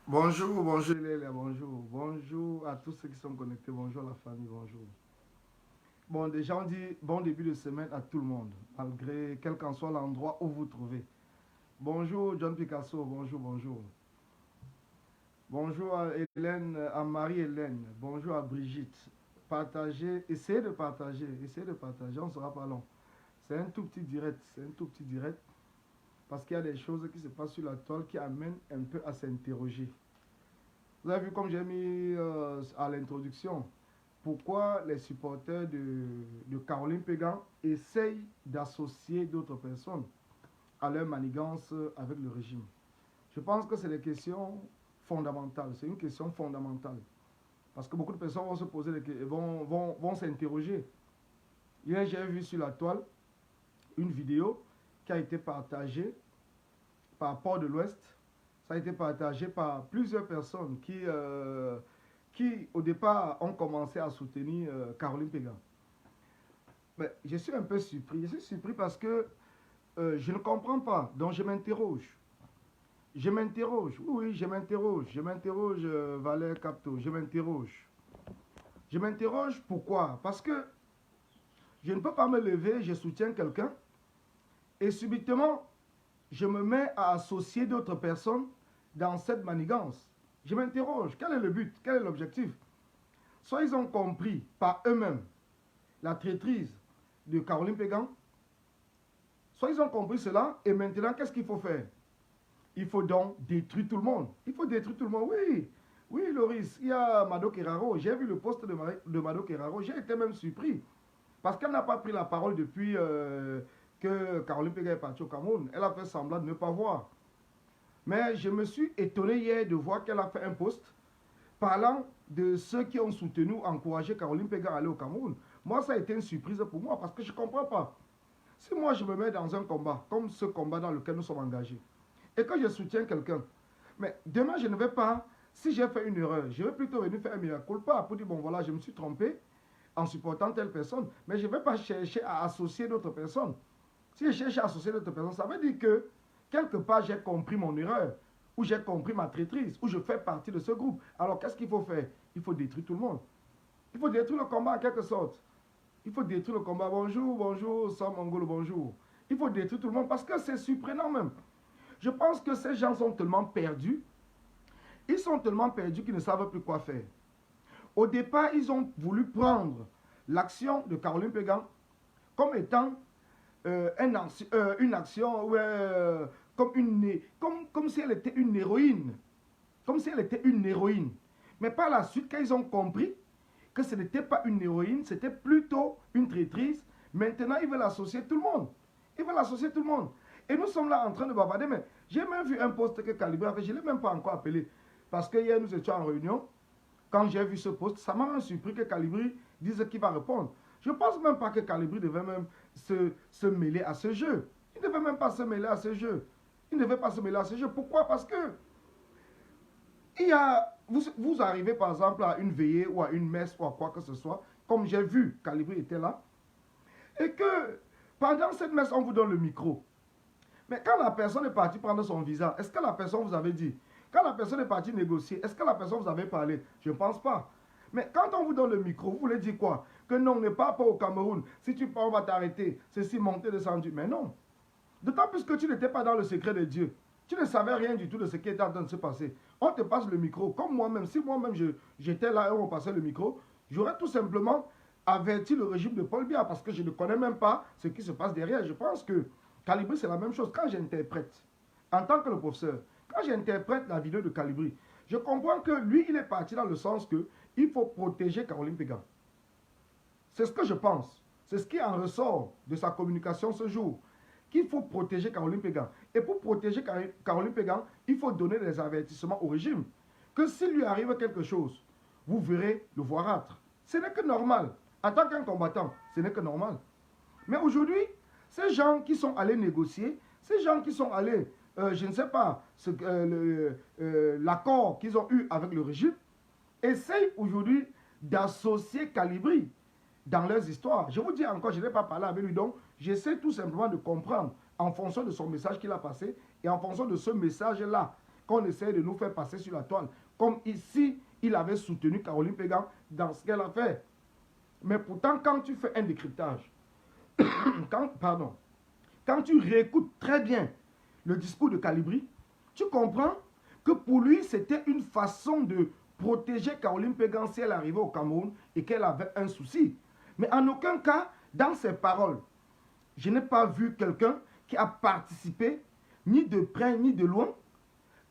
Bonjour, bonjour Lélia, bonjour. Bonjour à tous ceux qui sont connectés, bonjour la famille, bonjour. Bon, déjà on dit bon début de semaine à tout le monde, malgré quel qu'en soit l'endroit où vous vous trouvez. Bonjour John Picasso, bonjour, bonjour. Bonjour à Hélène, à Marie-Hélène, bonjour à Brigitte. Partagez, essayez de partager, on ne sera pas long. C'est un tout petit direct, c'est un tout petit direct, parce qu'il y a des choses qui se passent sur la toile qui amènent un peu à s'interroger. Vous avez vu comme j'ai mis à l'introduction, pourquoi les supporters de Caroline Pégan essayent d'associer d'autres personnes à leur manigance avec le régime. Je pense que c'est des questions fondamentales, c'est une question fondamentale. Parce que beaucoup de personnes vont se poser vont s'interroger. Hier, j'ai vu sur la toile une vidéo qui a été partagée par Port de l'Ouest. Ça a été partagé par plusieurs personnes qui au départ, ont commencé à soutenir Caroline Pégan. Mais je suis un peu surpris. Je suis surpris parce que je ne comprends pas. Donc, je m'interroge. Je m'interroge. Oui, je m'interroge. Je m'interroge, Valère Capto. Je m'interroge. Je m'interroge pourquoi? Parce que je ne peux pas me lever, je soutiens quelqu'un et subitement, je me mets à associer d'autres personnes dans cette manigance. Je m'interroge, quel est le but? Quel est l'objectif? Soit ils ont compris par eux-mêmes la traîtrise de Caroline Pégan, soit ils ont compris cela, et maintenant, qu'est-ce qu'il faut faire? Il faut donc détruire tout le monde. Il faut détruire tout le monde, oui. Oui, Loris, il y a Mado Keraro. J'ai vu le poste de Mado Keraro. J'ai été même surpris. Parce qu'elle n'a pas pris la parole depuis que Caroline Pégan est partie au Cameroun. Elle a fait semblant de ne pas voir. Mais je me suis étonné hier de voir qu'elle a fait un post parlant de ceux qui ont soutenu, encouragé Caroline Pégan à aller au Cameroun. Moi, ça a été une surprise pour moi parce que je ne comprends pas. Si moi, je me mets dans un combat, comme ce combat dans lequel nous sommes engagés, et que je soutiens quelqu'un, mais demain, je ne vais pas, si j'ai fait une erreur, je vais plutôt venir faire un mea culpa pour dire, bon voilà, je me suis trompé en supportant telle personne, mais je ne vais pas chercher à associer d'autres personnes. Si je cherche à associer d'autres personnes, ça veut dire que quelque part, j'ai compris mon erreur, ou j'ai compris ma traîtrise, ou je fais partie de ce groupe. Alors, qu'est-ce qu'il faut faire? Il faut détruire tout le monde. Il faut détruire le combat en quelque sorte. Il faut détruire le combat. Bonjour, bonjour, Sam Mongolo, bonjour. Il faut détruire tout le monde parce que c'est surprenant même. Je pense que ces gens sont tellement perdus. Ils sont tellement perdus qu'ils ne savent plus quoi faire. Au départ, ils ont voulu prendre l'action de Caroline Pégan comme étant une action comme si elle était une héroïne. Comme si elle était une héroïne. Mais par la suite, quand ils ont compris que ce n'était pas une héroïne, c'était plutôt une traîtrise, maintenant ils veulent associer tout le monde. Ils veulent associer tout le monde. Et nous sommes là en train de bavarder, mais j'ai même vu un post que Calibre a fait, je ne l'ai même pas encore appelé. Parce que hier nous étions en réunion, quand j'ai vu ce post, ça m'a même surpris que Calibri dise qu'il va répondre. Je ne pense même pas que Calibri devait même se mêler à ce jeu. Il ne devait même pas se mêler à ce jeu. Il ne devait pas se mêler à ce jeu. Pourquoi? Parce que vous arrivez par exemple à une veillée ou à une messe ou à quoi que ce soit, comme j'ai vu, Calibri était là, et que pendant cette messe, on vous donne le micro. Mais quand la personne est partie prendre son visa, est-ce que la personne vous avait dit? Quand la personne est partie négocier, est-ce que la personne vous avait parlé? Je ne pense pas. Mais quand on vous donne le micro, vous voulez dire quoi? Que non, on n'est pas au Cameroun. Si tu pars, on va t'arrêter. Ceci, monter, descendu. Mais non. D'autant plus que tu n'étais pas dans le secret de Dieu. Tu ne savais rien du tout de ce qui était en train de se passer. On te passe le micro. Comme moi-même, si moi-même j'étais là et on me passait le micro, j'aurais tout simplement averti le régime de Paul Biya parce que je ne connais même pas ce qui se passe derrière. Je pense que Calibri, c'est la même chose. Quand j'interprète, en tant que le professeur, quand j'interprète la vidéo de Calibri, je comprends que lui, il est parti dans le sens que il faut protéger Caroline Pégan. C'est ce que je pense. C'est ce qui en ressort de sa communication ce jour. Qu'il faut protéger Caroline Pégan. Et pour protéger Caroline Pégan, il faut donner des avertissements au régime. Que s'il lui arrive quelque chose, vous verrez le voirâtre. Ce n'est que normal. En tant qu'un combattant, ce n'est que normal. Mais aujourd'hui, ces gens qui sont allés négocier, ces gens qui sont allés, je ne sais pas, l'accord qu'ils ont eu avec le régime, essayent aujourd'hui d'associer Calibri dans leurs histoires. Je vous dis encore, je n'ai pas parlé avec lui, donc j'essaie tout simplement de comprendre en fonction de son message qu'il a passé et en fonction de ce message-là qu'on essaie de nous faire passer sur la toile. Comme ici, il avait soutenu Caroline Pégan dans ce qu'elle a fait. Mais pourtant, quand tu fais un décryptage, quand tu réécoutes très bien le discours de Calibri, tu comprends que pour lui, c'était une façon de protéger Caroline Pégan si elle arrivait au Cameroun et qu'elle avait un souci. Mais en aucun cas, dans ses paroles, je n'ai pas vu quelqu'un qui a participé, ni de près ni de loin,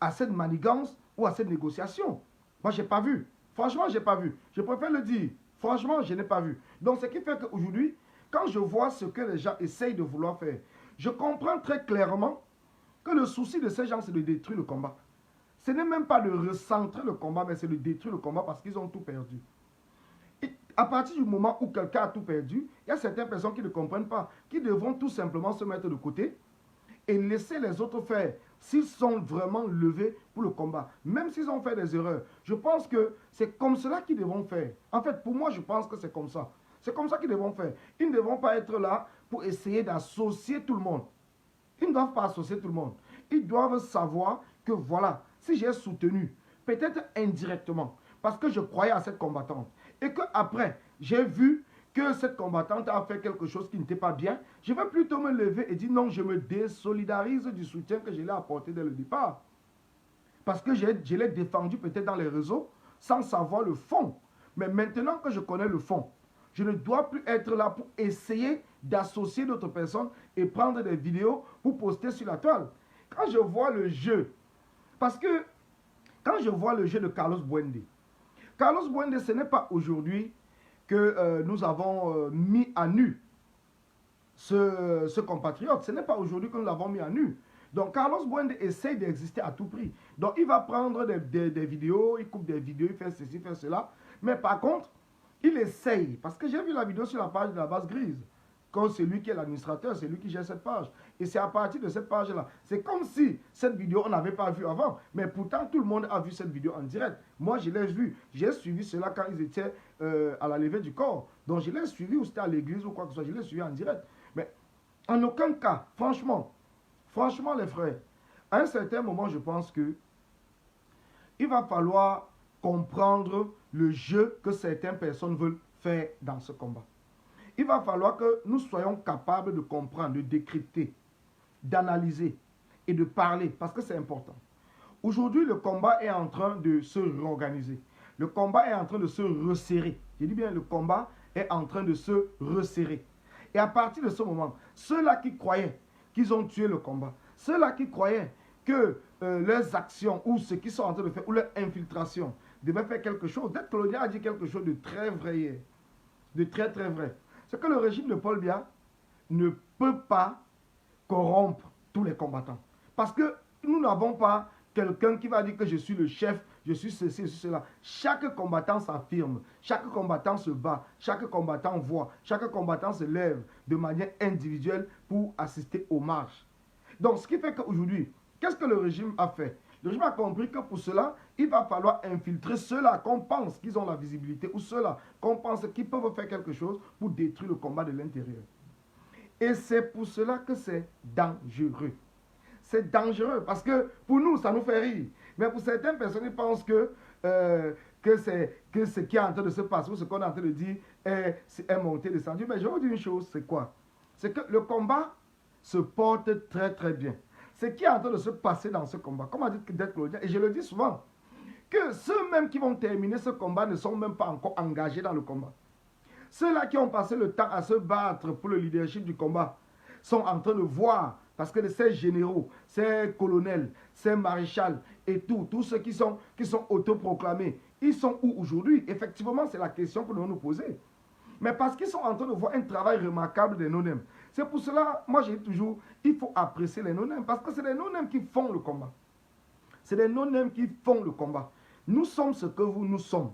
à cette manigance ou à cette négociation. Moi, je n'ai pas vu. Franchement, je n'ai pas vu. Je préfère le dire. Franchement, je n'ai pas vu. Donc, ce qui fait qu'aujourd'hui, quand je vois ce que les gens essayent de vouloir faire, je comprends très clairement que le souci de ces gens, c'est de détruire le combat. Ce n'est même pas de recentrer le combat, mais c'est de détruire le combat parce qu'ils ont tout perdu. Et à partir du moment où quelqu'un a tout perdu, il y a certaines personnes qui ne comprennent pas, qui devront tout simplement se mettre de côté et laisser les autres faire s'ils sont vraiment levés pour le combat. Même s'ils ont fait des erreurs, je pense que c'est comme cela qu'ils devront faire. En fait, pour moi, je pense que c'est comme ça. C'est comme ça qu'ils devront faire. Ils ne devront pas être là pour essayer d'associer tout le monde. Ils ne doivent pas associer tout le monde. Ils doivent savoir que voilà, si j'ai soutenu, peut-être indirectement, parce que je croyais à cette combattante, et qu'après, j'ai vu que cette combattante a fait quelque chose qui n'était pas bien, je vais plutôt me lever et dire non, je me désolidarise du soutien que je l'ai apporté dès le départ. Parce que je l'ai défendu peut-être dans les réseaux sans savoir le fond. Mais maintenant que je connais le fond, je ne dois plus être là pour essayer d'associer d'autres personnes et prendre des vidéos pour poster sur la toile. Quand je vois le jeu, parce que quand je vois le jeu de Carlos Buende, ce n'est pas aujourd'hui que nous avons mis à nu ce compatriote. Ce n'est pas aujourd'hui que nous l'avons mis à nu. Donc Carlos Buende essaye d'exister à tout prix. Donc il va prendre des vidéos, il coupe des vidéos, il fait ceci, il fait cela. Mais par contre, il essaye, parce que j'ai vu la vidéo sur la page de la base grise, quand c'est lui qui est l'administrateur, c'est lui qui gère cette page. Et c'est à partir de cette page-là. C'est comme si cette vidéo, on n'avait pas vu avant. Mais pourtant, tout le monde a vu cette vidéo en direct. Moi, je l'ai vu. J'ai suivi cela quand ils étaient à la levée du corps. Donc, je l'ai suivi, ou c'était à l'église ou quoi que ce soit. Je l'ai suivi en direct. Mais en aucun cas, franchement, les frères, à un certain moment, je pense que il va falloir comprendre le jeu que certaines personnes veulent faire dans ce combat. Il va falloir que nous soyons capables de comprendre, de décrypter, d'analyser et de parler, parce que c'est important. Aujourd'hui, le combat est en train de se réorganiser. Le combat est en train de se resserrer. Je dis bien, le combat est en train de se resserrer. Et à partir de ce moment, ceux-là qui croyaient qu'ils ont tué le combat, ceux-là qui croyaient que leurs actions ou ce qu'ils sont en train de faire, ou leur infiltration, devaient faire quelque chose. D'être colonial a dit quelque chose de très vrai hier, de très très vrai. C'est que le régime de Paul Biya ne peut pas corrompre tous les combattants. Parce que nous n'avons pas quelqu'un qui va dire que je suis le chef, je suis ceci, je suis cela. Chaque combattant s'affirme, chaque combattant se bat, chaque combattant voit, chaque combattant se lève de manière individuelle pour assister aux marches. Donc ce qui fait qu'aujourd'hui, qu'est-ce que le régime a fait? Le régime a compris que pour cela, il va falloir infiltrer ceux-là qu'on pense qu'ils ont la visibilité ou ceux-là qu'on pense qu'ils peuvent faire quelque chose pour détruire le combat de l'intérieur. Et c'est pour cela que c'est dangereux. C'est dangereux parce que pour nous, ça nous fait rire. Mais pour certaines personnes, ils pensent que ce qui est en train de se passer ou ce qu'on est en train de dire est monté, descendu. Mais je vais vous dire une chose, c'est quoi? C'est que le combat se porte très très bien. Ce qui est en train de se passer dans ce combat, comme a dit d'être colonial, et je le dis souvent, que ceux-mêmes qui vont terminer ce combat ne sont même pas encore engagés dans le combat. Ceux-là qui ont passé le temps à se battre pour le leadership du combat sont en train de voir, parce que ces généraux, ces colonels, ces maréchals et tous ceux qui sont autoproclamés, ils sont où aujourd'hui? Effectivement, c'est la question que nous devons nous poser. mais parce qu'ils sont en train de voir un travail remarquable des non-nèmes. C'est pour cela, moi j'ai toujours, il faut apprécier les non-nèmes, parce que c'est les non-nèmes qui font le combat. C'est les non-nèmes qui font le combat. Nous sommes ce que nous sommes,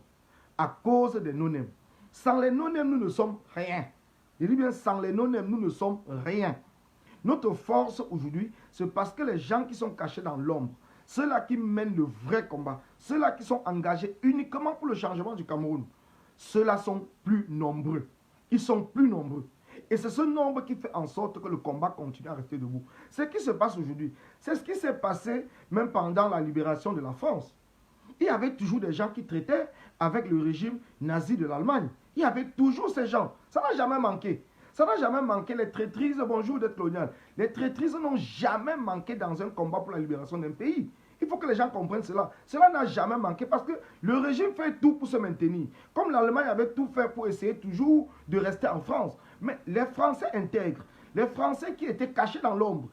à cause des non-nèmes. Sans les non-nèmes, nous ne sommes rien. Je dis bien, sans les non-nèmes, nous ne sommes rien. Notre force aujourd'hui, c'est parce que les gens qui sont cachés dans l'ombre, ceux-là qui mènent le vrai combat, ceux-là qui sont engagés uniquement pour le changement du Cameroun, ceux-là sont plus nombreux. Ils sont plus nombreux. Et c'est ce nombre qui fait en sorte que le combat continue à rester debout. Ce qui se passe aujourd'hui, c'est ce qui s'est passé même pendant la libération de la France. Il y avait toujours des gens qui traitaient avec le régime nazi de l'Allemagne. Il y avait toujours ces gens. Ça n'a jamais manqué. Ça n'a jamais manqué. Les traîtrises, bonjour d'être colonial. Les traîtrises n'ont jamais manqué dans un combat pour la libération d'un pays. Il faut que les gens comprennent cela. Cela n'a jamais manqué parce que le régime fait tout pour se maintenir. Comme l'Allemagne avait tout fait pour essayer toujours de rester en France. Mais les Français intègres, les Français qui étaient cachés dans l'ombre,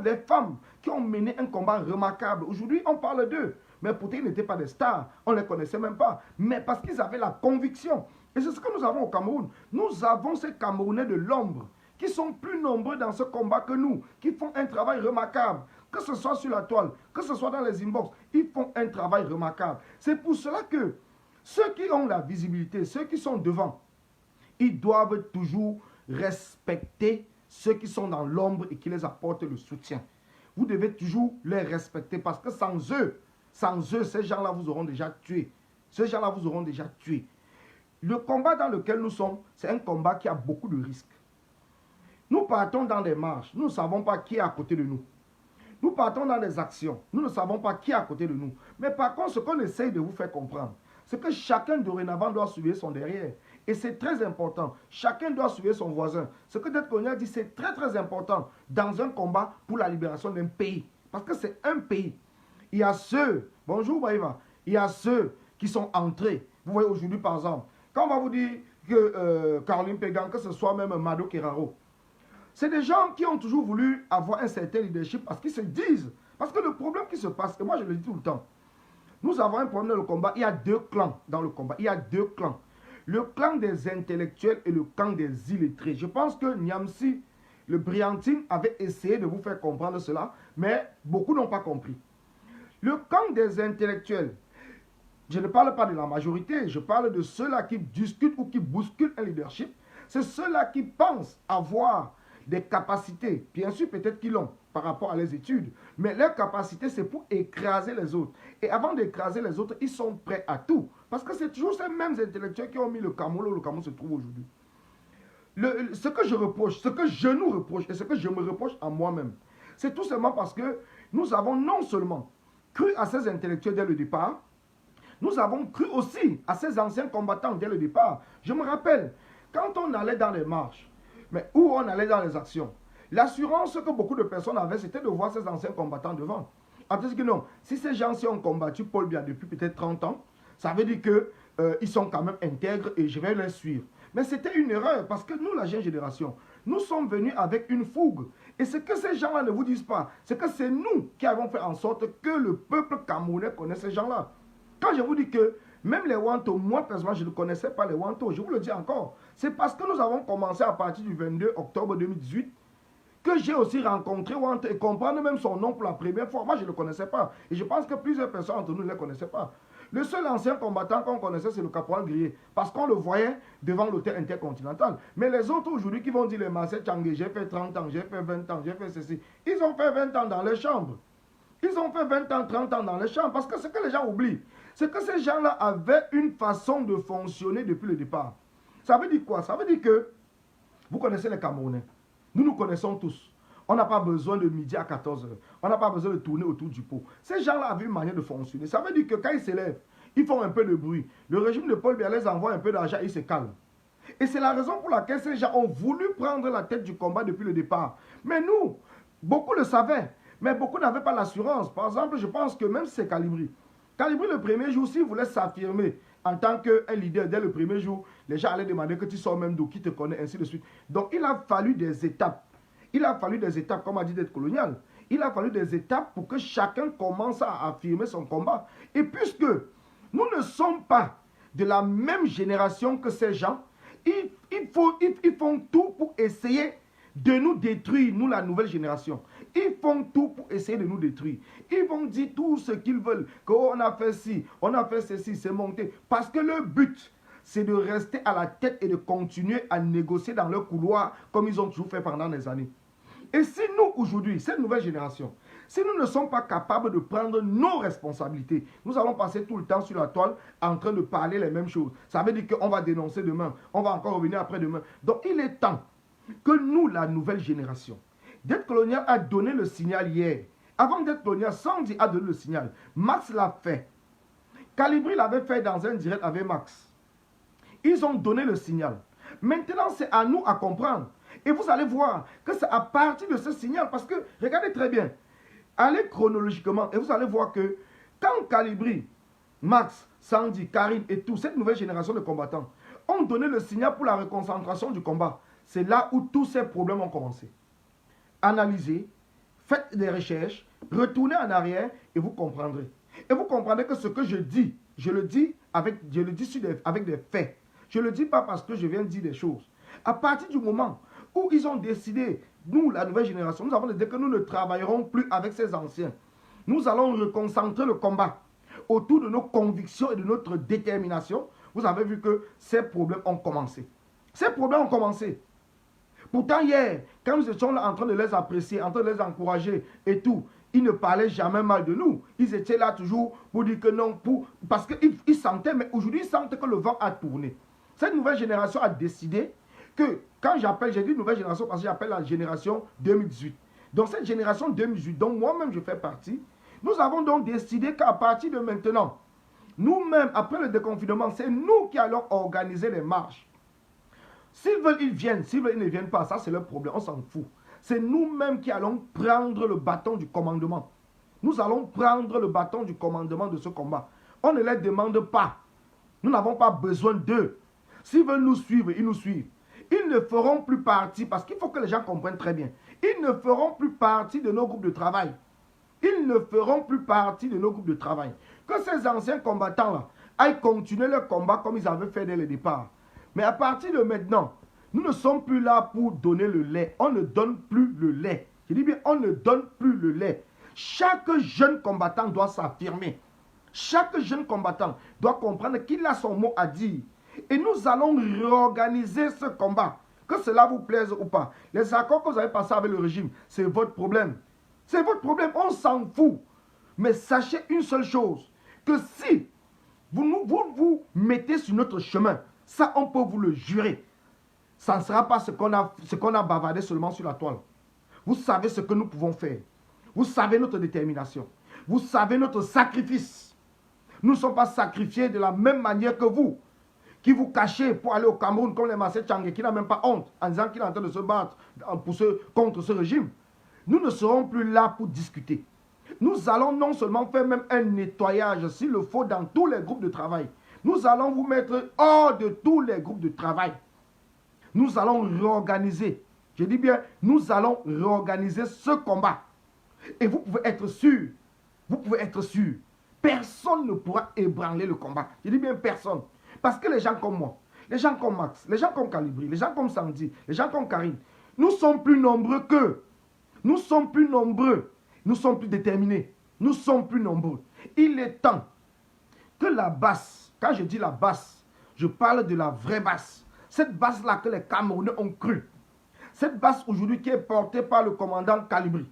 les femmes qui ont mené un combat remarquable. Aujourd'hui, on parle d'eux. Mais pourtant, ils n'étaient pas des stars. On ne les connaissait même pas. Mais parce qu'ils avaient la conviction. Et c'est ce que nous avons au Cameroun. Nous avons ces Camerounais de l'ombre qui sont plus nombreux dans ce combat que nous, qui font un travail remarquable. Que ce soit sur la toile, que ce soit dans les inbox, ils font un travail remarquable. C'est pour cela que ceux qui ont la visibilité, ceux qui sont devant, ils doivent toujours respecter ceux qui sont dans l'ombre et qui les apportent le soutien. Vous devez toujours les respecter parce que sans eux, ces gens-là vous auront déjà tué. Ces gens-là vous auront déjà tué. Le combat dans lequel nous sommes, c'est un combat qui a beaucoup de risques. Nous partons dans des marches, nous ne savons pas qui est à côté de nous. Nous partons dans des actions, nous ne savons pas qui est à côté de nous. Mais par contre, ce qu'on essaye de vous faire comprendre, c'est que chacun dorénavant doit suivre son derrière. Et c'est très important. Chacun doit suivre son voisin. Ce que Dette Colonial dit, c'est très très important dans un combat pour la libération d'un pays. Parce que c'est un pays. Il y a ceux, bonjour Baïva, il y a ceux qui sont entrés. Vous voyez aujourd'hui par exemple, quand on va vous dire que Caroline Pégan, que ce soit même Mado Keraro, c'est des gens qui ont toujours voulu avoir un certain leadership parce qu'ils se disent, parce que le problème qui se passe, et moi je le dis tout le temps, nous avons un problème dans le combat, il y a deux clans dans le combat, il y a deux clans. Le clan des intellectuels et le clan des illettrés. Je pense que Niamsi, le Briantine, avait essayé de vous faire comprendre cela, mais beaucoup n'ont pas compris. Le camp des intellectuels, je ne parle pas de la majorité, je parle de ceux-là qui discutent ou qui bousculent un leadership. C'est ceux-là qui pensent avoir des capacités, bien sûr peut-être qu'ils l'ont par rapport à les études, mais leur capacité c'est pour écraser les autres. Et avant d'écraser les autres, ils sont prêts à tout. Parce que c'est toujours ces mêmes intellectuels qui ont mis le Cameroun où le Cameroun se trouve aujourd'hui. Ce que je reproche, ce que je nous reproche et ce que je me reproche à moi-même, c'est tout simplement parce que nous avons non seulement cru à ces intellectuels dès le départ, nous avons cru aussi à ces anciens combattants dès le départ. Je me rappelle, quand on allait dans les marches, mais où on allait dans les actions, l'assurance que beaucoup de personnes avaient, c'était de voir ces anciens combattants devant. En tout cas, non, si ces gens-ci ont combattu Paul Biya depuis peut-être 30 ans, ça veut dire qu'ils sont quand même intègres et je vais les suivre. Mais c'était une erreur parce que nous, la jeune génération, nous sommes venus avec une fougue. Et ce que ces gens-là ne vous disent pas, c'est que c'est nous qui avons fait en sorte que le peuple camerounais connaisse ces gens-là. Quand je vous dis que même les Wanto, moi personnellement, je ne connaissais pas les Wanto, je vous le dis encore. C'est parce que nous avons commencé à partir du 22 octobre 2018 que j'ai aussi rencontré Wanto et comprendre même son nom pour la première fois. Moi, je ne le connaissais pas. Et je pense que plusieurs personnes entre nous ne le connaissaient pas. Le seul ancien combattant qu'on connaissait, c'est le caporal Grier. Parce qu'on le voyait devant l'hôtel intercontinental. Mais les autres aujourd'hui qui vont dire les Marcel Tchangé, j'ai fait 30 ans, j'ai fait 20 ans, j'ai fait ceci. Ils ont fait 20 ans dans les chambres. Ils ont fait 20 ans, 30 ans dans les chambres. Parce que ce que les gens oublient, c'est que ces gens-là avaient une façon de fonctionner depuis le départ. Ça veut dire quoi? Ça veut dire que vous connaissez les Camerounais. Nous nous connaissons tous. On n'a pas besoin de midi à 14h. On n'a pas besoin de tourner autour du pot. Ces gens-là avaient une manière de fonctionner. Ça veut dire que quand ils s'élèvent, ils font un peu de bruit. Le régime de Paul Biya les envoie un peu d'argent et ils se calment. Et c'est la raison pour laquelle ces gens ont voulu prendre la tête du combat depuis le départ. Mais nous, beaucoup le savaient. Mais beaucoup n'avaient pas l'assurance. Par exemple, je pense que même si c'est Calibri. Calibri, le premier jour, s'il voulait s'affirmer en tant qu'un leader dès le premier jour, les gens allaient demander que tu sors même d'où, qui te connaît, ainsi de suite. Donc, il a fallu des étapes. Il a fallu des étapes, comme a dit Dette Colonial. Il a fallu des étapes pour que chacun commence à affirmer son combat. Et puisque nous ne sommes pas de la même génération que ces gens, Ils font tout pour essayer de nous détruire, nous la nouvelle génération. Ils font tout pour essayer de nous détruire. Ils vont dire tout ce qu'ils veulent, qu'on a fait ci, on a fait ceci, c'est monté. Parce que le but, c'est de rester à la tête et de continuer à négocier dans leur couloir comme ils ont toujours fait pendant des années. Et si nous, aujourd'hui, cette nouvelle génération, si nous ne sommes pas capables de prendre nos responsabilités, nous allons passer tout le temps sur la toile en train de parler les mêmes choses. Ça veut dire qu'on va dénoncer demain, on va encore revenir après-demain. Donc il est temps que nous, la nouvelle génération, Dette coloniale a donné le signal hier. Avant Dette coloniale, Sandy a donné le signal. Max l'a fait. Calibri l'avait fait dans un direct avec Max. Ils ont donné le signal. Maintenant, c'est à nous à comprendre. Et vous allez voir que c'est à partir de ce signal, parce que, regardez très bien, allez chronologiquement et vous allez voir que quand Calibri, Max, Sandy, Karine et tout, cette nouvelle génération de combattants, ont donné le signal pour la reconcentration du combat, c'est là où tous ces problèmes ont commencé. Analysez, faites des recherches, retournez en arrière et vous comprendrez. Et vous comprendrez que ce que je dis, je le dis avec des faits. Je ne le dis pas parce que je viens de dire des choses. À partir du moment où ils ont décidé, nous, la nouvelle génération, nous avons décidé que nous ne travaillerons plus avec ces anciens. Nous allons reconcentrer le combat autour de nos convictions et de notre détermination. Vous avez vu que ces problèmes ont commencé. Ces problèmes ont commencé. Pourtant, hier, quand nous étions là en train de les apprécier, en train de les encourager et tout, ils ne parlaient jamais mal de nous. Ils étaient là toujours pour dire que non, parce qu'ils sentaient, mais aujourd'hui, ils sentent que le vent a tourné. Cette nouvelle génération a décidé que, quand j'appelle, j'ai dit nouvelle génération parce que j'appelle la génération 2018. Donc cette génération 2018, dont moi-même je fais partie, nous avons donc décidé qu'à partir de maintenant, nous-mêmes, après le déconfinement, c'est nous qui allons organiser les marches. S'ils veulent, ils viennent. S'ils veulent, ils ne viennent pas. Ça, c'est leur problème. On s'en fout. C'est nous-mêmes qui allons prendre le bâton du commandement. Nous allons prendre le bâton du commandement de ce combat. On ne les demande pas. Nous n'avons pas besoin d'eux. S'ils veulent nous suivre, ils nous suivent. Ils ne feront plus partie, parce qu'il faut que les gens comprennent très bien, ils ne feront plus partie de nos groupes de travail. Ils ne feront plus partie de nos groupes de travail. Que ces anciens combattants-là aillent continuer leur combat comme ils avaient fait dès le départ. Mais à partir de maintenant, nous ne sommes plus là pour donner le lait. On ne donne plus le lait. Je dis bien, on ne donne plus le lait. Chaque jeune combattant doit s'affirmer. Chaque jeune combattant doit comprendre qu'il a son mot à dire. Et nous allons réorganiser ce combat. Que cela vous plaise ou pas. Les accords que vous avez passés avec le régime, c'est votre problème. C'est votre problème, on s'en fout. Mais sachez une seule chose, que si vous mettez sur notre chemin, ça on peut vous le jurer, ça ne sera pas ce qu'on a bavardé seulement sur la toile. Vous savez ce que nous pouvons faire. Vous savez notre détermination. Vous savez notre sacrifice. Nous ne sommes pas sacrifiés de la même manière que vous, qui vous cachez pour aller au Cameroun comme les Massé Tchangé, qui n'a même pas honte en disant qu'il est en train de se battre contre ce régime. Nous ne serons plus là pour discuter. Nous allons non seulement faire même un nettoyage, s'il le faut, dans tous les groupes de travail. Nous allons vous mettre hors de tous les groupes de travail. Nous allons réorganiser. Je dis bien, nous allons réorganiser ce combat. Et vous pouvez être sûr, personne ne pourra ébranler le combat. Je dis bien personne. Parce que les gens comme moi, les gens comme Max, les gens comme Calibri, les gens comme Sandy, les gens comme Karine, nous sommes plus nombreux qu'eux. Nous sommes plus nombreux. Nous sommes plus déterminés. Nous sommes plus nombreux. Il est temps que la basse, quand je dis la basse, je parle de la vraie basse. Cette basse-là que les Camerounais ont cru. Cette basse aujourd'hui qui est portée par le commandant Calibri.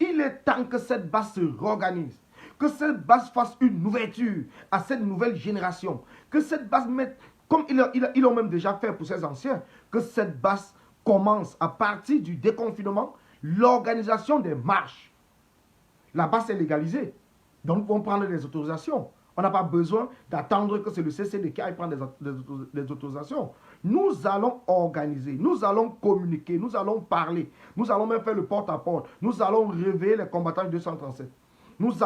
Il est temps que cette basse se réorganise. Que cette basse fasse une ouverture à cette nouvelle génération. Que cette basse mette, comme ils l'ont même déjà fait pour ces anciens, que cette basse commence à partir du déconfinement, l'organisation des marches. La base est légalisée. Donc, nous pouvons prendre des autorisations. On n'a pas besoin d'attendre que c'est le CCD qui aille prendre des autorisations. Nous allons organiser, nous allons communiquer, nous allons parler. Nous allons même faire le porte-à-porte. Nous allons réveiller les combattants du 237. Nous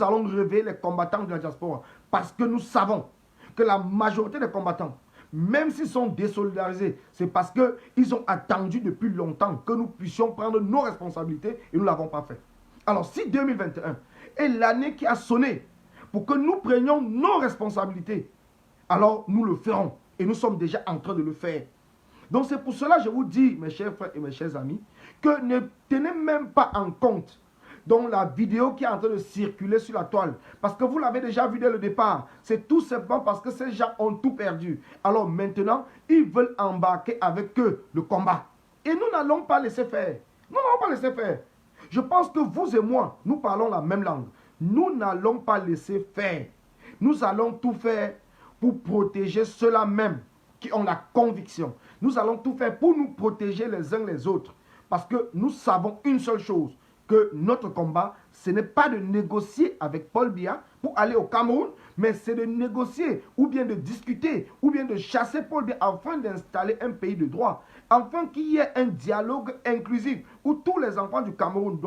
allons réveiller les combattants de la diaspora. Parce que nous savons que la majorité des combattants, même s'ils sont désolidarisés, c'est parce qu'ils ont attendu depuis longtemps que nous puissions prendre nos responsabilités et nous ne l'avons pas fait. Alors si 2021 est l'année qui a sonné pour que nous prenions nos responsabilités, alors nous le ferons. Et nous sommes déjà en train de le faire. Donc c'est pour cela que je vous dis, mes chers frères et mes chers amis, que ne tenez même pas en compte dans la vidéo qui est en train de circuler sur la toile. Parce que vous l'avez déjà vu dès le départ. C'est tout simplement parce que ces gens ont tout perdu. Alors maintenant, ils veulent embarquer avec eux le combat. Et nous n'allons pas laisser faire. Nous n'allons pas laisser faire. Je pense que vous et moi, nous parlons la même langue. Nous n'allons pas laisser faire. Nous allons tout faire pour protéger ceux-là même qui ont la conviction. Nous allons tout faire pour nous protéger les uns les autres. Parce que nous savons une seule chose, que notre combat, ce n'est pas de négocier avec Paul Biya pour aller au Cameroun, mais c'est de négocier ou bien de discuter ou bien de chasser Paul Biya afin d'installer un pays de droit, afin qu'il y ait un dialogue inclusif où tous les enfants du Cameroun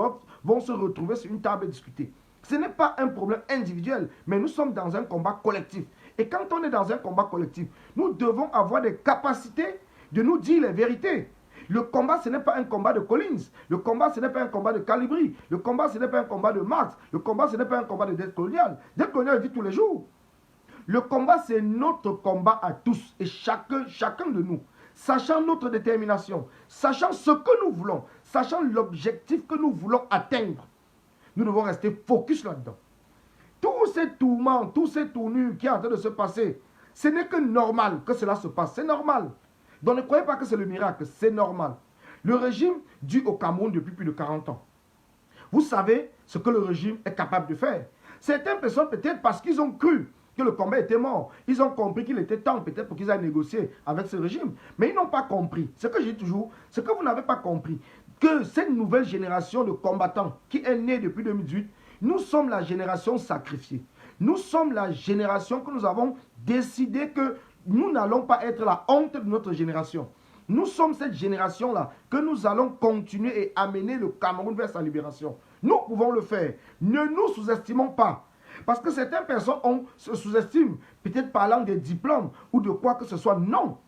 vont se retrouver sur une table et discuter. Ce n'est pas un problème individuel, mais nous sommes dans un combat collectif. Et quand on est dans un combat collectif, nous devons avoir des capacités de nous dire les vérités. Le combat, ce n'est pas un combat de Collins. Le combat, ce n'est pas un combat de Calibri. Le combat, ce n'est pas un combat de Marx. Le combat, ce n'est pas un combat de dette coloniale. Dette coloniale vit tous les jours. Le combat, c'est notre combat à tous et chacun de nous. Sachant notre détermination, sachant ce que nous voulons, sachant l'objectif que nous voulons atteindre, nous devons rester focus là-dedans. Tous ces tourments, tous ces tournures qui sont en train de se passer, ce n'est que normal que cela se passe. C'est normal. Donc ne croyez pas que c'est le miracle, c'est normal. Le régime dure au Cameroun depuis plus de 40 ans. Vous savez ce que le régime est capable de faire. Certaines personnes, peut-être parce qu'ils ont cru que le combat était mort, ils ont compris qu'il était temps peut-être pour qu'ils aillent négocier avec ce régime. Mais ils n'ont pas compris. Ce que j'ai toujours, ce que vous n'avez pas compris, que cette nouvelle génération de combattants qui est née depuis 2018, nous sommes la génération sacrifiée. Nous sommes la génération que nous avons décidé que nous n'allons pas être la honte de notre génération. Nous sommes cette génération-là que nous allons continuer et amener le Cameroun vers sa libération. Nous pouvons le faire. Ne nous sous-estimons pas. Parce que certaines personnes se sous-estiment, peut-être parlant des diplômes ou de quoi que ce soit. Non.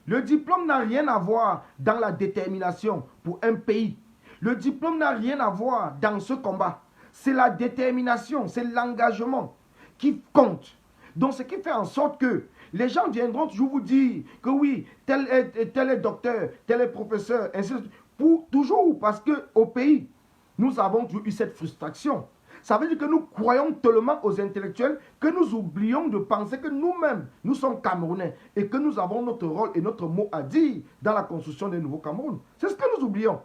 Le diplôme n'a rien à voir dans la détermination pour un pays. Le diplôme n'a rien à voir dans ce combat. C'est la détermination, c'est l'engagement qui compte. Donc ce qui fait en sorte que les gens viendront toujours vous dire que oui, tel est docteur, tel est professeur, ainsi de suite. Toujours parce qu'au pays, nous avons toujours eu cette frustration. Ça veut dire que nous croyons tellement aux intellectuels que nous oublions de penser que nous-mêmes, nous sommes Camerounais et que nous avons notre rôle et notre mot à dire dans la construction des nouveaux Cameroun. C'est ce que nous oublions.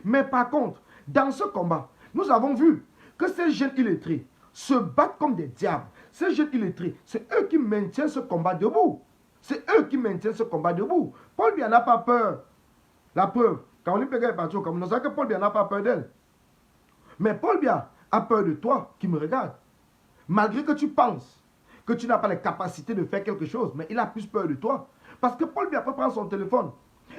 Mais par contre, dans ce combat, nous avons vu que ces jeunes illettrés se battent comme des diables. Ces jeunes illettrés, c'est eux qui maintiennent ce combat debout. C'est eux qui maintiennent ce combat debout. Paul Biya n'a pas peur. La preuve, quand Oli Pega est parti au Cameroun, on sait que Paul Biya n'a pas peur d'elle. Mais Paul Biya a peur de toi qui me regarde. Malgré que tu penses que tu n'as pas les capacités de faire quelque chose, mais il a plus peur de toi. Parce que Paul Biya peut prendre son téléphone,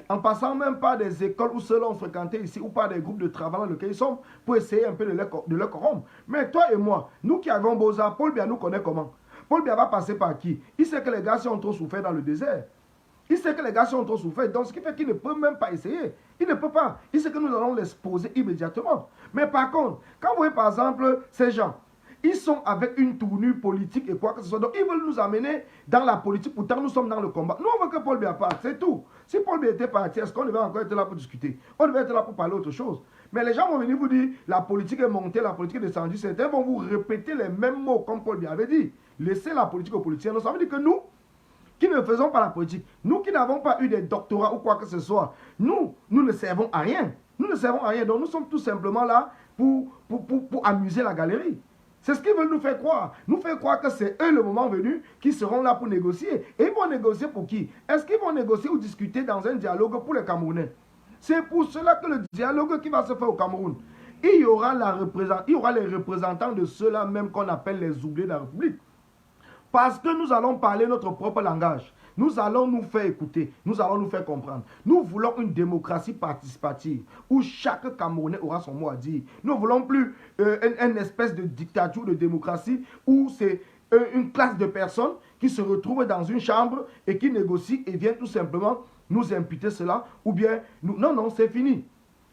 en passant même par des écoles où ceux-là ont fréquenté ici, ou par des groupes de travail dans lesquels ils sont, pour essayer un peu de les corrompre. Mais toi et moi, nous qui avons Beaux-Arts, Paul Biya nous connaît comment? Paul Biya va passer par qui? Il sait que les gars ont trop souffert dans le désert. Il sait que les gars ont trop souffert, donc ce qui fait qu'il ne peut même pas essayer. Il ne peut pas. Il sait que nous allons l'exposer immédiatement. Mais par contre, quand vous voyez par exemple ces gens, ils sont avec une tournure politique et quoi que ce soit. Donc ils veulent nous amener dans la politique, pourtant nous sommes dans le combat. Nous on veut que Paul Biya parte, c'est tout. Si Paul Biya était parti, est-ce qu'on devait encore être là pour discuter? On devait être là pour parler autre chose. Mais les gens vont venir vous dire, la politique est montée, la politique est descendue. Certains vont vous répéter les mêmes mots comme Paul Biya avait dit. Laissez la politique aux politiciens. Donc ça veut dire que nous, qui ne faisons pas la politique, nous qui n'avons pas eu des doctorats ou quoi que ce soit, nous ne servons à rien. Nous ne servons à rien. Donc nous sommes tout simplement là pour amuser la galerie. C'est ce qu'ils veulent nous faire croire. Nous faire croire que c'est eux, le moment venu, qui seront là pour négocier. Et ils vont négocier pour qui? Est-ce qu'ils vont négocier ou discuter dans un dialogue pour les Camerounais? C'est pour cela que le dialogue qui va se faire au Cameroun, il y aura les représentants de ceux-là même qu'on appelle les oubliés de la République. Parce que nous allons parler notre propre langage. Nous allons nous faire écouter. Nous allons nous faire comprendre. Nous voulons une démocratie participative où chaque Camerounais aura son mot à dire. Nous ne voulons plus une espèce de dictature de démocratie où c'est une classe de personnes qui se retrouvent dans une chambre et qui négocient et viennent tout simplement nous imputer cela. Ou bien, non, c'est fini.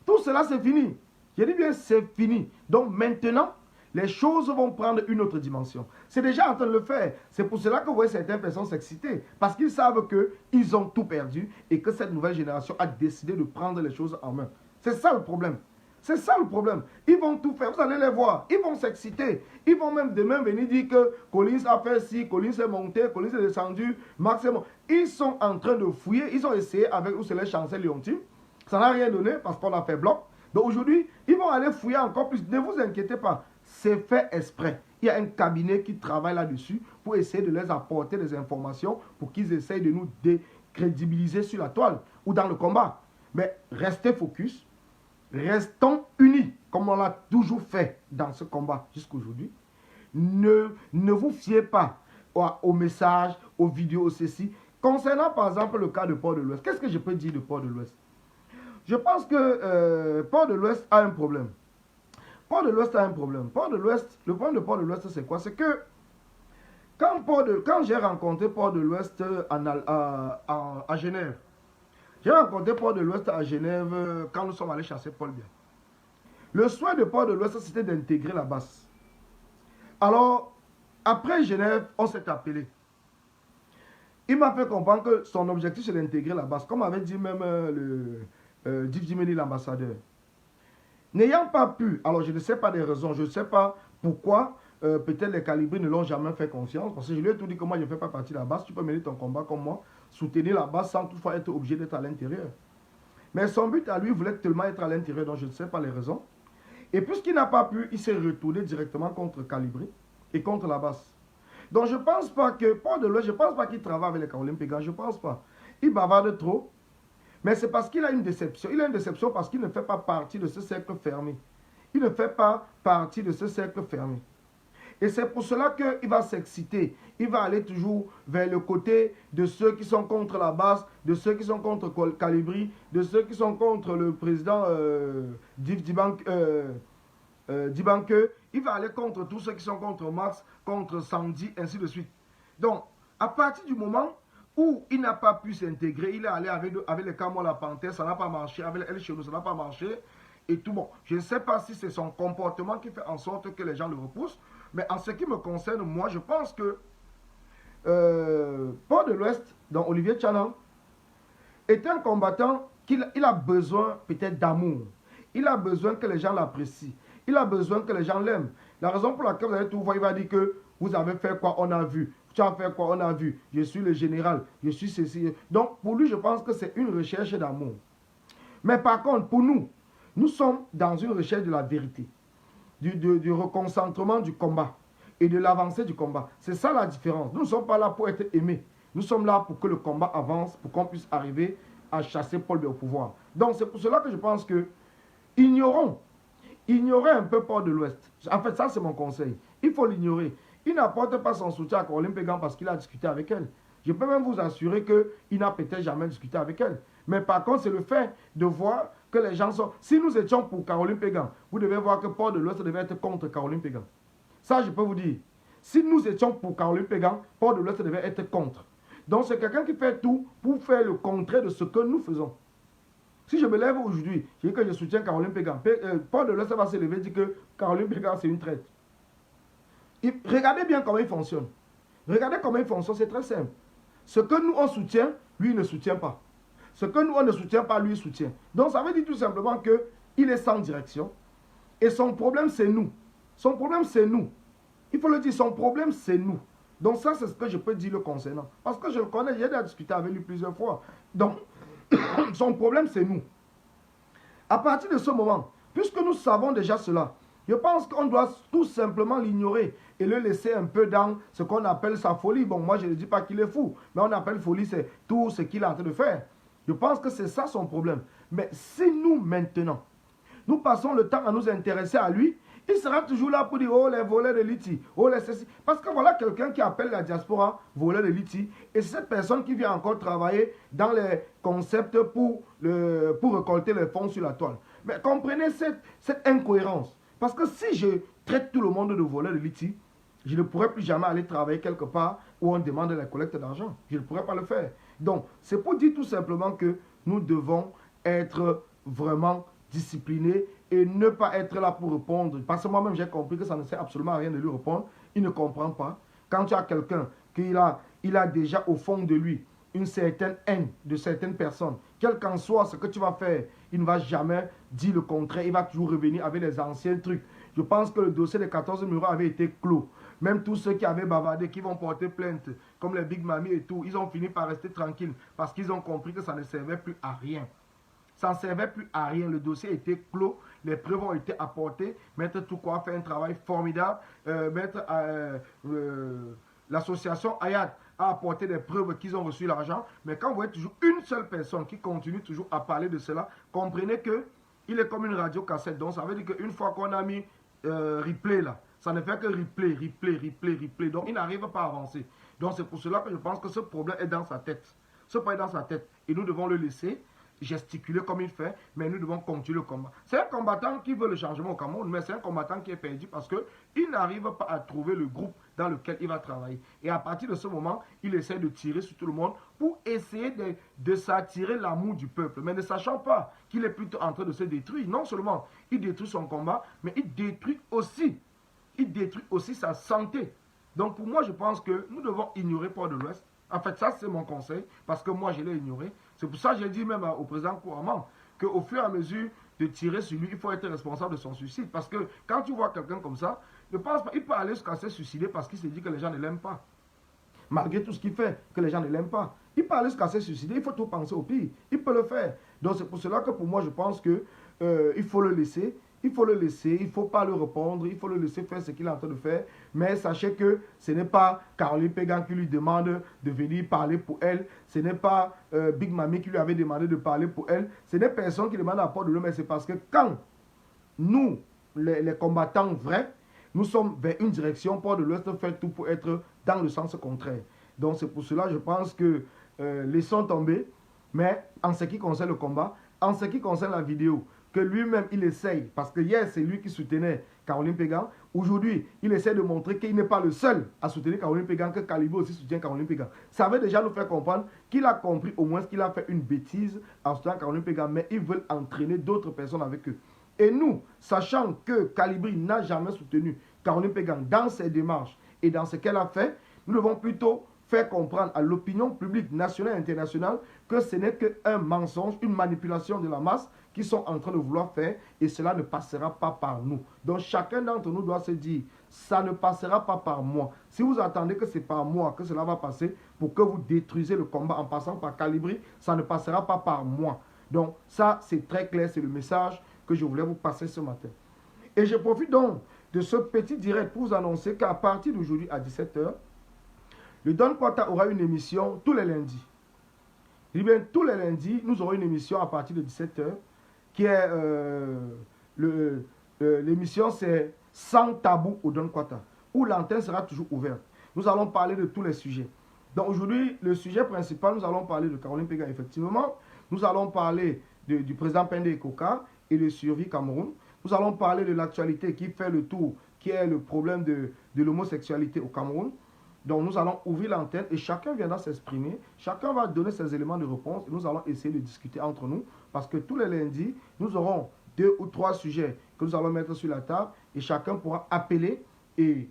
Tout cela, c'est fini. Je dis bien, c'est fini. Donc maintenant, les choses vont prendre une autre dimension. C'est déjà en train de le faire. C'est pour cela que vous voyez certaines personnes s'exciter. Parce qu'ils savent qu'ils ont tout perdu et que cette nouvelle génération a décidé de prendre les choses en main. C'est ça le problème. C'est ça le problème. Ils vont tout faire. Vous allez les voir. Ils vont s'exciter. Ils vont même demain venir dire que Collins a fait ci, Collins est monté, Collins est descendu, Max est monté. Ils sont en train de fouiller. Ils ont essayé avec où c'est les chancels Liontim. Ça n'a rien donné parce qu'on a fait bloc. Donc aujourd'hui, ils vont aller fouiller encore plus. Ne vous inquiétez pas. C'est fait exprès. Il y a un cabinet qui travaille là-dessus pour essayer de les apporter des informations pour qu'ils essayent de nous décrédibiliser sur la toile ou dans le combat. Mais restez focus. Restons unis, comme on l'a toujours fait dans ce combat jusqu'à aujourd'hui. Ne vous fiez pas aux messages, aux vidéos, aux ceci. Concernant par exemple le cas de Port de l'Ouest, qu'est-ce que je peux dire de Port de l'Ouest? Je pense que Port de l'Ouest a un problème. Port de l'Ouest a un problème. Port de l'Ouest, le problème de Port de l'Ouest, c'est quoi? C'est que quand j'ai rencontré Port de l'Ouest à Genève, j'ai rencontré Port de l'Ouest à Genève quand nous sommes allés chasser Paul Biya. Le souhait de Port de l'Ouest, c'était d'intégrer la base. Alors, après Genève, on s'est appelé. Il m'a fait comprendre que son objectif, c'est d'intégrer la base, comme avait dit même Div Dimeni, l'ambassadeur. N'ayant pas pu, alors je ne sais pas des raisons, je ne sais pas pourquoi, peut-être les Calibris ne l'ont jamais fait confiance, parce que je lui ai tout dit que moi je ne fais pas partie de la base, tu peux mener ton combat comme moi, soutenir la base sans toutefois être obligé d'être à l'intérieur. Mais son but à lui voulait tellement être à l'intérieur, donc je ne sais pas les raisons. Et puisqu'il n'a pas pu, il s'est retourné directement contre Calibri et contre la base. Donc je ne pense pas que, Port de l'Ouest, je ne pense pas qu'il travaille avec les Caroline Pégan, je ne pense pas. Il bavarde trop, mais c'est parce qu'il a une déception. Il a une déception parce qu'il ne fait pas partie de ce cercle fermé. Il ne fait pas partie de ce cercle fermé. Et c'est pour cela qu'il va s'exciter. Il va aller toujours vers le côté de ceux qui sont contre la base, de ceux qui sont contre Calibri, de ceux qui sont contre le président Dibanke. Il va aller contre tous ceux qui sont contre Max, contre Sandy, ainsi de suite. Donc, à partir du moment où il n'a pas pu s'intégrer, il est allé avec les Camois la Panthère, ça n'a pas marché, avec El Chelou, ça n'a pas marché, et tout bon. Je ne sais pas si c'est son comportement qui fait en sorte que les gens le repoussent, mais en ce qui me concerne, moi, je pense que Port de l'Ouest, donc Olivier Tchanan, est un combattant qui a besoin peut-être d'amour. Il a besoin que les gens l'apprécient. Il a besoin que les gens l'aiment. La raison pour laquelle vous allez tout voir, il va dire que vous avez fait quoi, on a vu. Tu as fait quoi, on a vu. Je suis le général, je suis ceci. Donc, pour lui, je pense que c'est une recherche d'amour. Mais par contre, pour nous, nous sommes dans une recherche de la vérité, du reconcentrement du combat et de l'avancée du combat. C'est ça la différence. Nous ne sommes pas là pour être aimés. Nous sommes là pour que le combat avance, pour qu'on puisse arriver à chasser Paul Biya au pouvoir. Donc, c'est pour cela que je pense que ignorer un peu Port de l'Ouest. En fait, ça, c'est mon conseil. Il faut l'ignorer. Il n'apporte pas son soutien à Caroline Pégan parce qu'il a discuté avec elle. Je peux même vous assurer qu'il n'a peut-être jamais discuté avec elle. Mais par contre, c'est le fait de voir que les gens sont... Si nous étions pour Caroline Pégan, vous devez voir que Port de l'Ouest devait être contre Caroline Pégan. Ça, je peux vous dire. Si nous étions pour Caroline Pégan, Port de l'Ouest devait être contre. Donc, c'est quelqu'un qui fait tout pour faire le contraire de ce que nous faisons. Si je me lève aujourd'hui, je dis que je soutiens Caroline Pégan, Port de l'Ouest va se lever et dire que Caroline Pégan, c'est une traite. Regardez bien comment il fonctionne. Regardez comment il fonctionne, c'est très simple. Ce que nous, on soutient, lui, il ne soutient pas. Ce que nous, on ne soutient pas, lui, il soutient. Donc, ça veut dire tout simplement qu'il est sans direction. Et son problème, c'est nous. Son problème, c'est nous. Il faut le dire, son problème, c'est nous. Donc, ça, c'est ce que je peux dire le concernant. Parce que je le connais, j'ai déjà discuté avec lui plusieurs fois. Donc, son problème, c'est nous. À partir de ce moment, puisque nous savons déjà cela, je pense qu'on doit tout simplement l'ignorer et le laisser un peu dans ce qu'on appelle sa folie. Bon, moi, je ne dis pas qu'il est fou, mais on appelle folie, c'est tout ce qu'il est en train de faire. Je pense que c'est ça son problème. Mais si nous, maintenant, nous passons le temps à nous intéresser à lui, il sera toujours là pour dire, oh, les voleurs de Liti, oh, les ceci. Parce que voilà quelqu'un qui appelle la diaspora voleur de Liti, et c'est cette personne qui vient encore travailler dans les concepts pour récolter les fonds sur la toile. Mais comprenez cette incohérence. Parce que si je traite tout le monde de voleur de Liti, je ne pourrais plus jamais aller travailler quelque part où on demande la collecte d'argent. Je ne pourrais pas le faire. Donc, c'est pour dire tout simplement que nous devons être vraiment discipliner et ne pas être là pour répondre. Parce que moi-même, j'ai compris que ça ne sert absolument à rien de lui répondre. Il ne comprend pas. Quand tu as quelqu'un qui il a déjà au fond de lui une certaine haine de certaines personnes, quel qu'en soit ce que tu vas faire, il ne va jamais dire le contraire. Il va toujours revenir avec les anciens trucs. Je pense que le dossier des 14 numéros avait été clos. Même tous ceux qui avaient bavardé, qui vont porter plainte, comme les Big Mami et tout, ils ont fini par rester tranquilles parce qu'ils ont compris que ça ne servait plus à rien. Ça ne servait plus à rien. Le dossier était clos. Les preuves ont été apportées. Maître Toukoua fait un travail formidable. L'association Ayat a apporté des preuves qu'ils ont reçu l'argent. Mais quand vous voyez toujours une seule personne qui continue toujours à parler de cela, comprenez que il est comme une radio cassette. Donc ça veut dire qu'une fois qu'on a mis replay là, ça ne fait que replay. Donc il n'arrive pas à avancer. Donc c'est pour cela que je pense que ce problème est dans sa tête. Ce problème est dans sa tête. Et nous devons le laisser gesticuler comme il fait, mais nous devons continuer le combat. C'est un combattant qui veut le changement au Cameroun, mais c'est un combattant qui est perdu parce qu'il n'arrive pas à trouver le groupe dans lequel il va travailler. Et à partir de ce moment, il essaie de tirer sur tout le monde pour essayer de s'attirer l'amour du peuple, mais ne sachant pas qu'il est plutôt en train de se détruire. Non seulement il détruit son combat, mais il détruit aussi sa santé. Donc pour moi, je pense que nous devons ignorer Port de l'Ouest. En fait, ça c'est mon conseil, parce que moi je l'ai ignoré. C'est pour ça que j'ai dit même au président Kouamman qu'au fur et à mesure de tirer sur lui, il faut être responsable de son suicide. Parce que quand tu vois quelqu'un comme ça, ne pense pas, il peut aller jusqu'à se suicider parce qu'il se dit que les gens ne l'aiment pas. Malgré tout ce qu'il fait, que les gens ne l'aiment pas. Il peut aller jusqu'à se suicider, il faut tout penser au pire. Il peut le faire. Donc c'est pour cela que pour moi, je pense qu'il faut le laisser. Il faut le laisser, il ne faut pas le répondre, il faut le laisser faire ce qu'il est en train de faire. Mais sachez que ce n'est pas Caroline Pégan qui lui demande de venir parler pour elle. Ce n'est pas Big Mami qui lui avait demandé de parler pour elle. Ce n'est personne qui demande à Port de l'Ouest, mais c'est parce que quand nous, les combattants vrais, nous sommes vers une direction, Port de l'Ouest fait tout pour être dans le sens contraire. Donc c'est pour cela, je pense que laissons tomber. Mais en ce qui concerne le combat, en ce qui concerne la vidéo, que lui-même, il essaye, parce que hier, c'est lui qui soutenait Caroline Pégan. Aujourd'hui, il essaie de montrer qu'il n'est pas le seul à soutenir Caroline Pégan, que Kalibé aussi soutient Caroline Pégan. Ça veut déjà nous faire comprendre qu'il a compris au moins qu'il a fait une bêtise en soutenant Caroline Pégan, mais ils veulent entraîner d'autres personnes avec eux. Et nous, sachant que Kalibri n'a jamais soutenu Caroline Pégan dans ses démarches et dans ce qu'elle a fait, nous devons plutôt faire comprendre à l'opinion publique nationale et internationale que ce n'est qu'un mensonge, une manipulation de la masse qu'ils sont en train de vouloir faire et cela ne passera pas par nous. Donc chacun d'entre nous doit se dire, ça ne passera pas par moi. Si vous attendez que c'est par moi que cela va passer pour que vous détruisez le combat en passant par Kalibri, ça ne passera pas par moi. Donc ça c'est très clair, c'est le message que je voulais vous passer ce matin. Et je profite donc de ce petit direct pour vous annoncer qu'à partir d'aujourd'hui à 17 h, le Don Kwata aura une émission tous les lundis. Eh bien, tous les lundis, nous aurons une émission à partir de 17 h qui est l'émission, c'est Sans tabou au Don Kwata, où l'antenne sera toujours ouverte. Nous allons parler de tous les sujets. Donc aujourd'hui, le sujet principal, nous allons parler de Caroline Pégan, effectivement. Nous allons parler du président Pende Koka et de survie Cameroun. Nous allons parler de l'actualité qui fait le tour, qui est le problème de l'homosexualité au Cameroun. Donc nous allons ouvrir l'antenne et chacun viendra s'exprimer, chacun va donner ses éléments de réponse et nous allons essayer de discuter entre nous parce que tous les lundis, nous aurons 2 ou 3 sujets que nous allons mettre sur la table et chacun pourra appeler et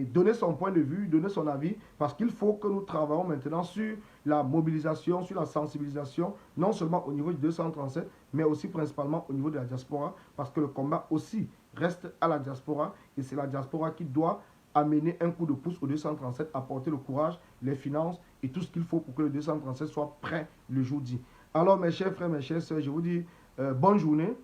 donner son point de vue, donner son avis parce qu'il faut que nous travaillons maintenant sur la mobilisation, sur la sensibilisation, non seulement au niveau du 237, mais aussi principalement au niveau de la diaspora parce que le combat aussi reste à la diaspora et c'est la diaspora qui doit amener un coup de pouce au 237, apporter le courage, les finances et tout ce qu'il faut pour que le 237 soit prêt le jour dit. Alors mes chers frères, mes chères sœurs, je vous dis bonne journée.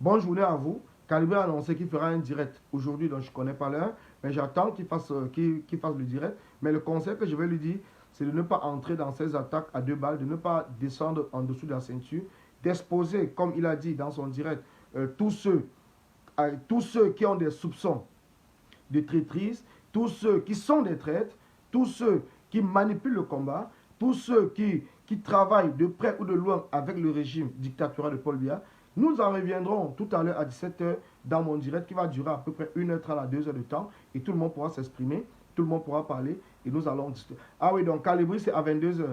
Bonne journée à vous. Kalibé a annoncé qu'il fera un direct aujourd'hui, donc je ne connais pas l'heure, mais j'attends qu'il fasse le direct. Mais le conseil que je vais lui dire, c'est de ne pas entrer dans ces attaques à 2 balles, de ne pas descendre en dessous de la ceinture, d'exposer, comme il a dit dans son direct, tous ceux qui ont des soupçons de traîtrise, tous ceux qui sont des traîtres, tous ceux qui manipulent le combat, tous ceux qui travaillent de près ou de loin avec le régime dictatorial de Paul Biya. Nous en reviendrons tout à l'heure à 17 h dans mon direct qui va durer à peu près 1h30 à 2 h de temps et tout le monde pourra s'exprimer, tout le monde pourra parler et nous allons discuter. Ah oui, donc Kalibri c'est à 22 h.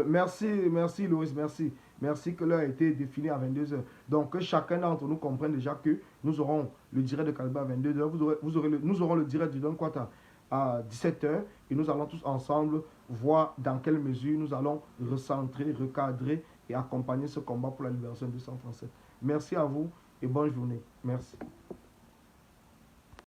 Merci, merci Louis, merci. Merci que l'heure a été définie à 22 heures. Donc que chacun d'entre nous comprenne déjà que nous aurons le direct de Kalba à 22 heures. Nous aurons le direct du Don Quata à 17 heures. Et nous allons tous ensemble voir dans quelle mesure nous allons recentrer, recadrer et accompagner ce combat pour la libération de 237. Merci à vous et bonne journée. Merci.